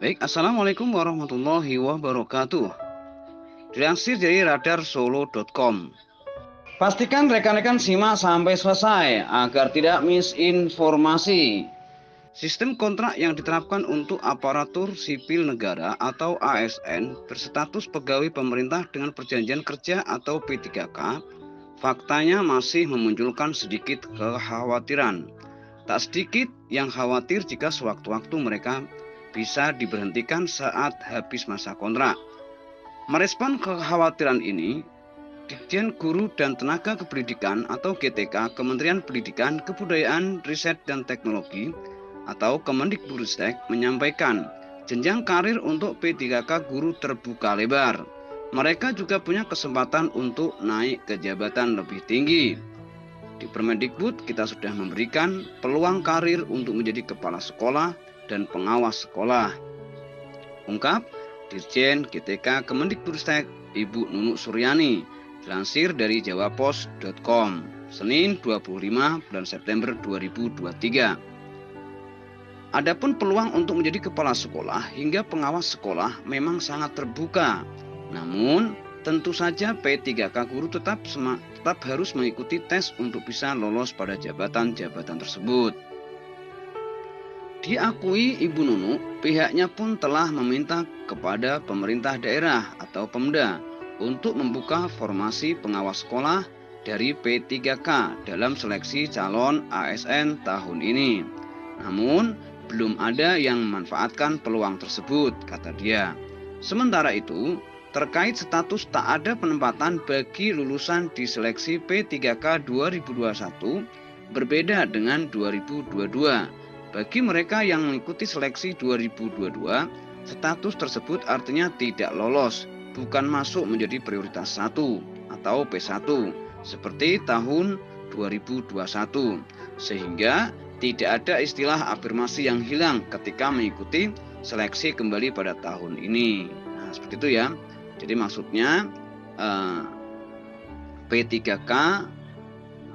Baik, Assalamualaikum warahmatullahi wabarakatuh. Dilansir dari radarsolo.com. Pastikan rekan-rekan simak sampai selesai agar tidak misinformasi. Sistem kontrak yang diterapkan untuk aparatur sipil negara atau ASN berstatus pegawai pemerintah dengan perjanjian kerja atau P3K, faktanya masih memunculkan sedikit kekhawatiran. Tak sedikit yang khawatir jika sewaktu-waktu mereka bisa diberhentikan saat habis masa kontrak. Merespon kekhawatiran ini, Ditjen Guru dan Tenaga Kependidikan atau GTK Kementerian Pendidikan, Kebudayaan, Riset dan Teknologi atau Kemendikbudristek menyampaikan jenjang karir untuk P3K guru terbuka lebar. Mereka juga punya kesempatan untuk naik ke jabatan lebih tinggi. Di Permendikbud kita sudah memberikan peluang karir untuk menjadi kepala sekolah dan pengawas sekolah. Ungkap Dirjen GTK Kemendikbudristek Ibu Nunuk Suryani, dilansir dari jawapos.com, Senin 25 bulan September 2023. Adapun peluang untuk menjadi kepala sekolah hingga pengawas sekolah memang sangat terbuka. Namun, tentu saja P3K guru tetap harus mengikuti tes untuk bisa lolos pada jabatan-jabatan tersebut. Diakui Ibu Nunuk, pihaknya pun telah meminta kepada pemerintah daerah atau Pemda untuk membuka formasi pengawas sekolah dari P3K dalam seleksi calon ASN tahun ini. Namun, belum ada yang memanfaatkan peluang tersebut, kata dia. Sementara itu, terkait status tak ada penempatan bagi lulusan di seleksi P3K 2021 berbeda dengan 2022. Bagi mereka yang mengikuti seleksi 2022, status tersebut artinya tidak lolos, bukan masuk menjadi prioritas 1 atau P1 seperti tahun 2021. Sehingga tidak ada istilah afirmasi yang hilang ketika mengikuti seleksi kembali pada tahun ini. Nah, seperti itu ya. Jadi maksudnya P3K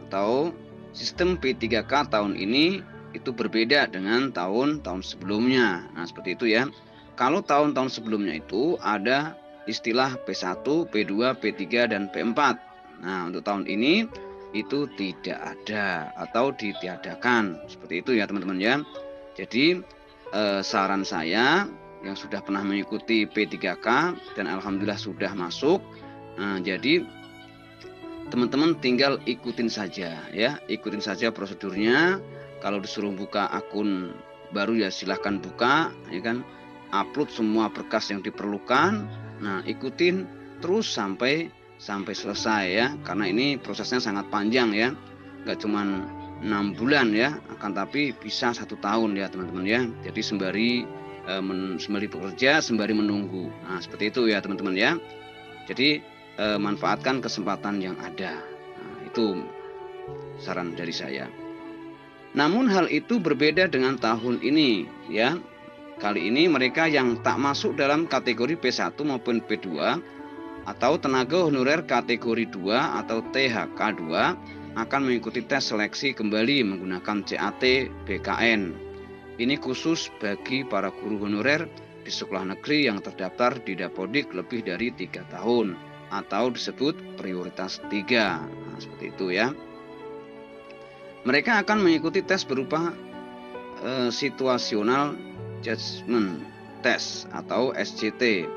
atau sistem P3K tahun ini itu berbeda dengan tahun-tahun sebelumnya. Nah, seperti itu ya. Kalau tahun-tahun sebelumnya itu ada istilah P1, P2, P3, dan P4. Nah, untuk tahun ini itu tidak ada atau ditiadakan. Seperti itu ya teman-teman ya. Jadi saran saya yang sudah pernah mengikuti P3K dan alhamdulillah sudah masuk. Nah, jadi teman-teman tinggal ikutin saja ya, ikutin saja prosedurnya. Kalau disuruh buka akun baru ya silahkan buka, ya kan. Upload semua berkas yang diperlukan. Nah, ikutin terus sampai selesai ya, karena ini prosesnya sangat panjang ya, nggak cuma 6 bulan ya, akan tapi bisa 1 tahun ya teman-teman ya. Jadi sembari bekerja, sembari menunggu. Nah, seperti itu ya teman-teman ya. Jadi manfaatkan kesempatan yang ada. Nah, itu saran dari saya. Namun hal itu berbeda dengan tahun ini ya. Kali ini mereka yang tak masuk dalam kategori P1 maupun P2 atau tenaga honorer kategori 2 atau THK 2 akan mengikuti tes seleksi kembali menggunakan CAT BKN. Ini khusus bagi para guru honorer di sekolah negeri yang terdaftar di Dapodik lebih dari 3 tahun atau disebut prioritas 3. Nah, seperti itu ya. Mereka akan mengikuti tes berupa situational judgment test atau SJT.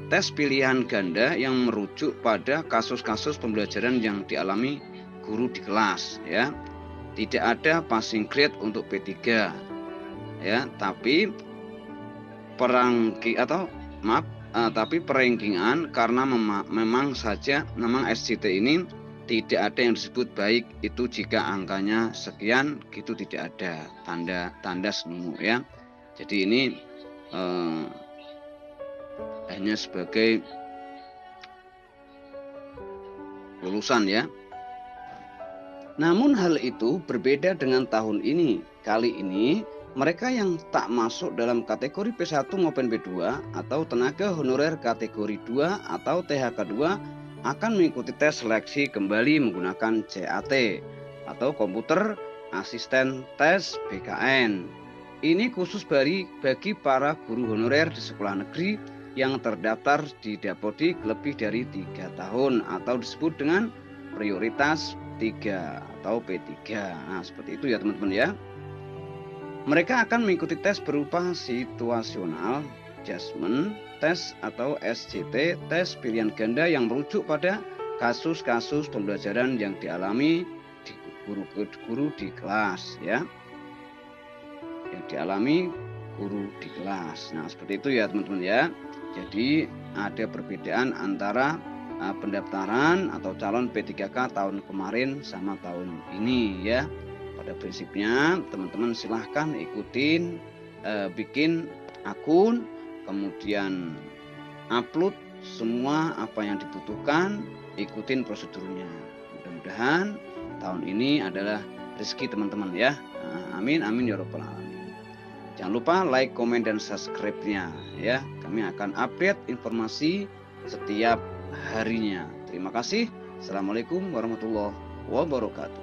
Tes pilihan ganda yang merujuk pada kasus-kasus pembelajaran yang dialami guru di kelas ya. Tidak ada passing grade untuk P3 ya, tapi perengkingan karena memang SJT ini tidak ada yang disebut baik itu jika angkanya sekian gitu, tidak ada tanda semu ya. Jadi ini hanya sebagai lulusan ya. Namun hal itu berbeda dengan tahun ini. Kali ini mereka yang tak masuk dalam kategori P1 maupun P2 atau tenaga honorer kategori 2 atau THK 2 akan mengikuti tes seleksi kembali menggunakan CAT atau komputer asisten tes BKN. Ini khusus bagi para guru honorer di sekolah negeri yang terdaftar di Dapodik lebih dari 3 tahun atau disebut dengan prioritas 3 atau P3. Nah, seperti itu ya teman-teman ya. Mereka akan mengikuti tes berupa situasional, adjustment, tes atau SCT, tes pilihan ganda yang merujuk pada kasus-kasus pembelajaran yang dialami di guru di kelas ya. Yang dialami guru di kelas. Nah, seperti itu ya teman-teman ya. Jadi ada perbedaan antara pendaftaran atau calon P3K tahun kemarin sama tahun ini ya. Pada prinsipnya teman-teman silahkan ikutin, bikin akun, kemudian upload semua apa yang dibutuhkan, ikutin prosedurnya. Mudah-mudahan tahun ini adalah rezeki teman-teman ya. Amin amin ya rabbal alamin. Jangan lupa like, komen, dan subscribe-nya ya. Kami akan update informasi setiap harinya. Terima kasih. Assalamualaikum warahmatullahi wabarakatuh.